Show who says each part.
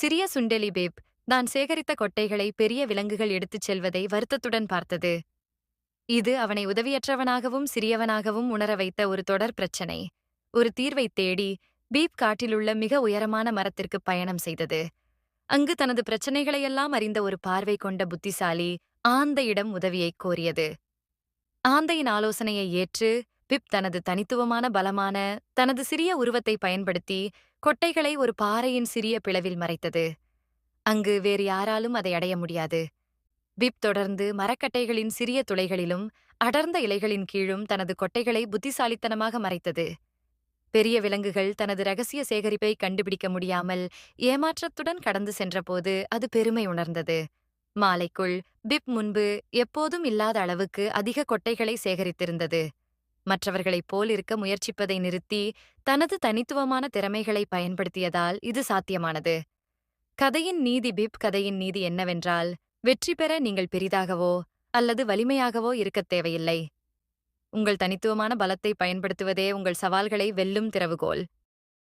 Speaker 1: சிறிய சுண்டெலி பேப் தான் சேகரித்த கொட்டைகளை பெரிய விலங்குகள் எடுத்துச் செல்வதை வருத்தத்துடன் பார்த்தது. இது அவனை உதவியற்றவனாகவும் சிறியவனாகவும் உணர வைத்த ஒரு தொடர் பிரச்சனை. ஒரு தீர்வைத் தேடி பீப் காட்டிலுள்ள மிக உயரமான மரத்திற்கு பயணம் செய்தது. அங்கு தனது பிரச்சனைகளையெல்லாம் அறிந்த ஒரு பார்வை கொண்ட புத்திசாலி ஆந்தையிடம் உதவியைக் கோரியது. ஆந்தையின் ஆலோசனையை ஏற்று பிப் தனது தனித்துவமான பலமான தனது சிறிய உருவத்தை பயன்படுத்தி கொட்டைகளை ஒரு பாறையின் சிறிய பிளவில் மறைத்தது. அங்கு வேறு யாராலும் அதை அடைய முடியாது. பிப் தொடர்ந்து மரக்கட்டைகளின் சிறிய துளைகளிலும் அடர்ந்த இலைகளின் கீழும் தனது கொட்டைகளை புத்திசாலித்தனமாக மறைத்தது. பெரிய விலங்குகள் தனது ரகசிய சேகரிப்பை கண்டுபிடிக்க முடியாமல் ஏமாற்றத்துடன் கடந்து சென்றபோது அது பெருமை உணர்ந்தது. மாலைக்குள் பிப் முன்பு எப்போதும் இல்லாத அளவுக்கு அதிக கொட்டைகளை சேகரித்திருந்தது. மற்றவர்களைப் போல் இருக்க முயற்சிப்பதை நிறுத்தி தனது தனித்துவமான திறமைகளை பயன்படுத்தியதால் இது சாத்தியமானது. கதையின் நீதி பிப் கதையின் நீதி என்னவென்றால், வெற்றி பெற நீங்கள் பெரிதாகவோ அல்லது வலிமையாகவோ இருக்கத் தேவையில்லை. உங்கள் தனித்துவமான பலத்தை பயன்படுத்துவதே உங்கள் சவால்களை வெல்லும் திறவுகோல்.